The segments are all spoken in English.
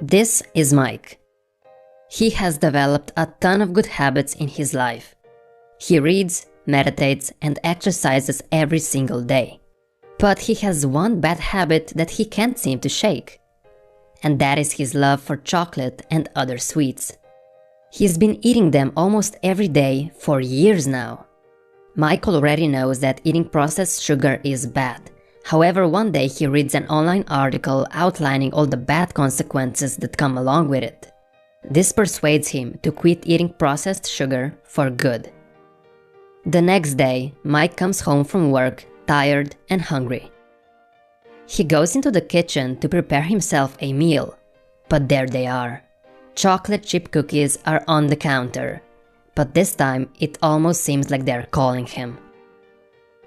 This is Mike. He has developed a ton of good habits in his life. He reads, meditates, and exercises every single day. But he has one bad habit that he can't seem to shake. And that is his love for chocolate and other sweets. He's been eating them almost every day for years now. Mike already knows that eating processed sugar is bad. However, one day he reads an online article outlining all the bad consequences that come along with it. This persuades him to quit eating processed sugar for good. The next day, Mike comes home from work, tired and hungry. He goes into the kitchen to prepare himself a meal, but there they are. Chocolate chip cookies are on the counter, but this time it almost seems like they're calling him.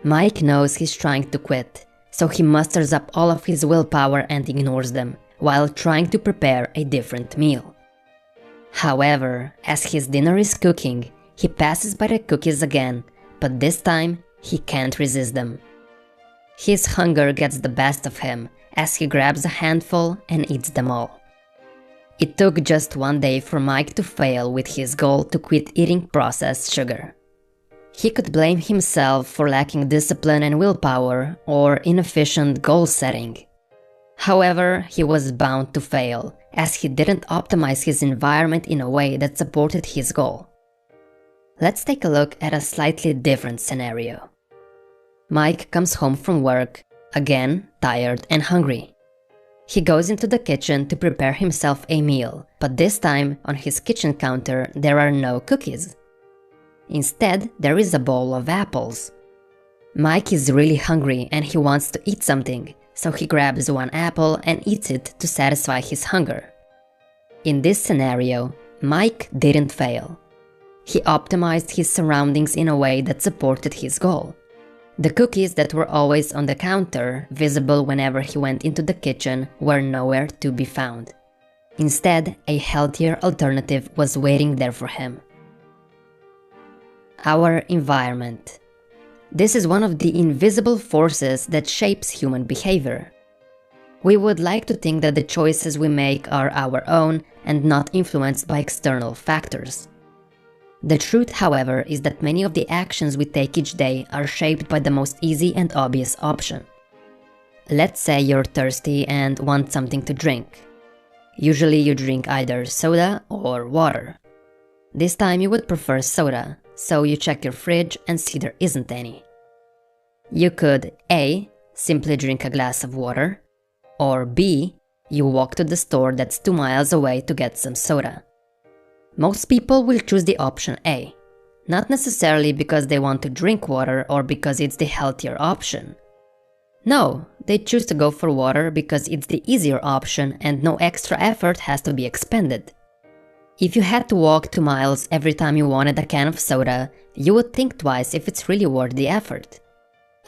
Mike knows he's trying to quit, so he musters up all of his willpower and ignores them, while trying to prepare a different meal. However, as his dinner is cooking, he passes by the cookies again, but this time he can't resist them. His hunger gets the best of him as he grabs a handful and eats them all. It took just one day for Mike to fail with his goal to quit eating processed sugar. He could blame himself for lacking discipline and willpower or inefficient goal setting. However, he was bound to fail as he didn't optimize his environment in a way that supported his goal. Let's take a look at a slightly different scenario. Mike comes home from work, again tired and hungry. He goes into the kitchen to prepare himself a meal, but this time on his kitchen counter there are no cookies. Instead, there is a bowl of apples. Mike is really hungry and he wants to eat something, so he grabs one apple and eats it to satisfy his hunger. In this scenario, Mike didn't fail. He optimized his surroundings in a way that supported his goal. The cookies that were always on the counter, visible whenever he went into the kitchen, were nowhere to be found. Instead, a healthier alternative was waiting there for him. Our environment. This is one of the invisible forces that shapes human behavior. We would like to think that the choices we make are our own and not influenced by external factors. The truth, however, is that many of the actions we take each day are shaped by the most easy and obvious option. Let's say you're thirsty and want something to drink. Usually you drink either soda or water. This time you would prefer soda, so you check your fridge and see there isn't any. You could A. Simply drink a glass of water, or B. You walk to the store that's 2 miles away to get some soda. Most people will choose the option A, not necessarily because they want to drink water or because it's the healthier option. No, they choose to go for water because it's the easier option and no extra effort has to be expended. If you had to walk 2 miles every time you wanted a can of soda, you would think twice if it's really worth the effort.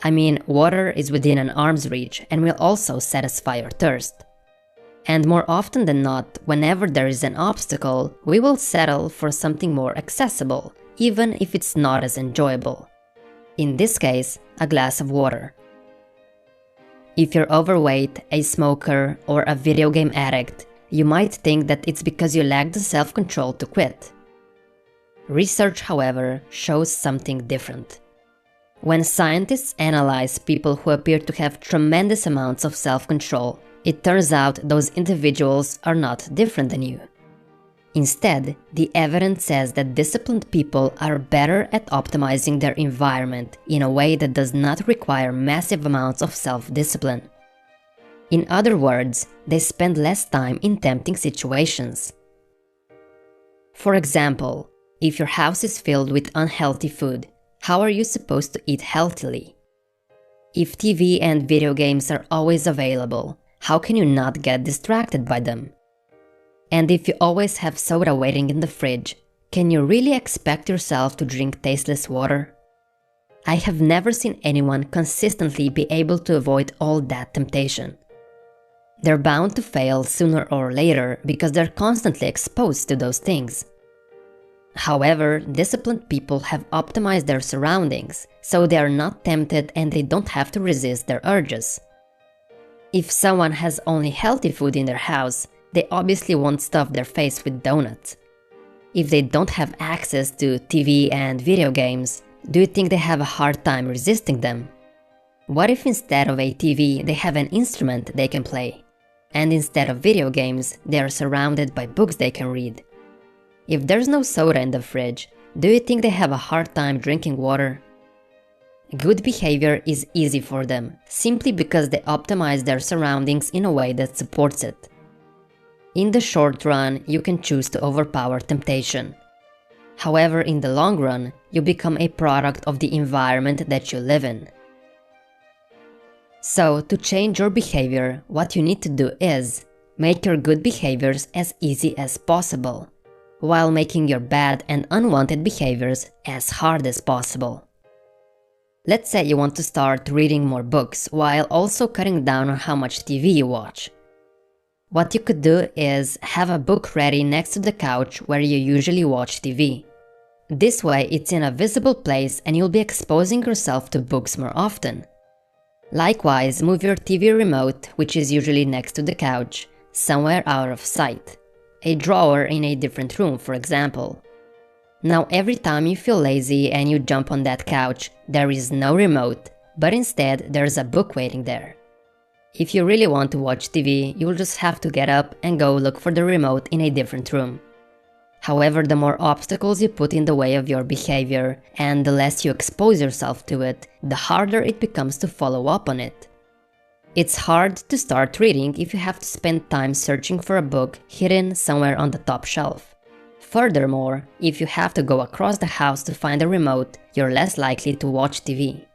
I mean, water is within an arm's reach and will also satisfy your thirst. And more often than not, whenever there is an obstacle, we will settle for something more accessible, even if it's not as enjoyable. In this case, a glass of water. If you're overweight, a smoker, or a video game addict, you might think that it's because you lack the self-control to quit. Research, however, shows something different. When scientists analyze people who appear to have tremendous amounts of self-control, it turns out those individuals are not different than you. Instead, the evidence says that disciplined people are better at optimizing their environment in a way that does not require massive amounts of self-discipline. In other words, they spend less time in tempting situations. For example, if your house is filled with unhealthy food, how are you supposed to eat healthily? If TV and video games are always available, how can you not get distracted by them? And if you always have soda waiting in the fridge, can you really expect yourself to drink tasteless water? I have never seen anyone consistently be able to avoid all that temptation. They're bound to fail sooner or later because they're constantly exposed to those things. However, disciplined people have optimized their surroundings, so they are not tempted and they don't have to resist their urges. If someone has only healthy food in their house, they obviously won't stuff their face with donuts. If they don't have access to TV and video games, do you think they have a hard time resisting them? What if instead of a TV, they have an instrument they can play? And instead of video games, they are surrounded by books they can read? If there's no soda in the fridge, do you think they have a hard time drinking water? Good behavior is easy for them, simply because they optimize their surroundings in a way that supports it. In the short run, you can choose to overpower temptation. However, in the long run, you become a product of the environment that you live in. So, to change your behavior, what you need to do is make your good behaviors as easy as possible, while making your bad and unwanted behaviors as hard as possible. Let's say you want to start reading more books while also cutting down on how much TV you watch. What you could do is have a book ready next to the couch where you usually watch TV. This way it's in a visible place and you'll be exposing yourself to books more often. Likewise, move your TV remote, which is usually next to the couch, somewhere out of sight. A drawer in a different room, for example. Now every time you feel lazy and you jump on that couch, there is no remote, but instead there's a book waiting there. If you really want to watch TV, you'll just have to get up and go look for the remote in a different room. However, the more obstacles you put in the way of your behavior and the less you expose yourself to it, the harder it becomes to follow up on it. It's hard to start reading if you have to spend time searching for a book hidden somewhere on the top shelf. Furthermore, if you have to go across the house to find a remote, you're less likely to watch TV.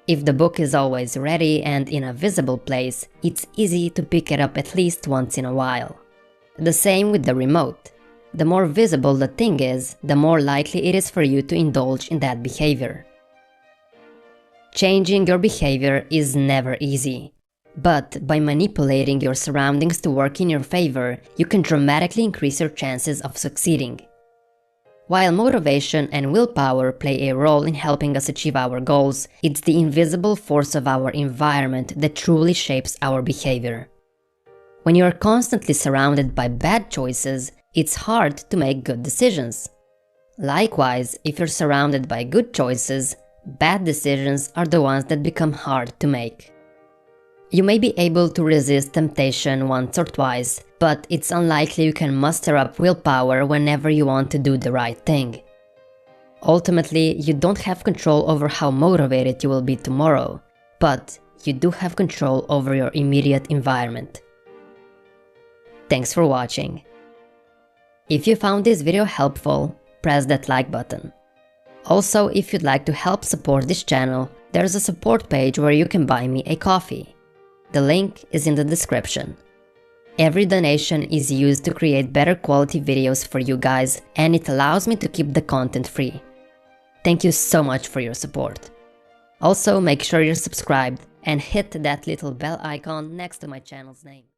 If the book is always ready and in a visible place, it's easy to pick it up at least once in a while. The same with the remote. The more visible the thing is, the more likely it is for you to indulge in that behavior. Changing your behavior is never easy. But by manipulating your surroundings to work in your favor, you can dramatically increase your chances of succeeding. While motivation and willpower play a role in helping us achieve our goals, it's the invisible force of our environment that truly shapes our behavior. When you are constantly surrounded by bad choices, it's hard to make good decisions. Likewise, if you're surrounded by good choices, bad decisions are the ones that become hard to make. You may be able to resist temptation once or twice, but it's unlikely you can muster up willpower whenever you want to do the right thing. Ultimately, you don't have control over how motivated you will be tomorrow, but you do have control over your immediate environment. Thanks for watching. If you found this video helpful, press that like button. Also, if you'd like to help support this channel, there's a support page where you can buy me a coffee. The link is in the description. Every donation is used to create better quality videos for you guys, and it allows me to keep the content free. Thank you so much for your support. Also, make sure you're subscribed and hit that little bell icon next to my channel's name.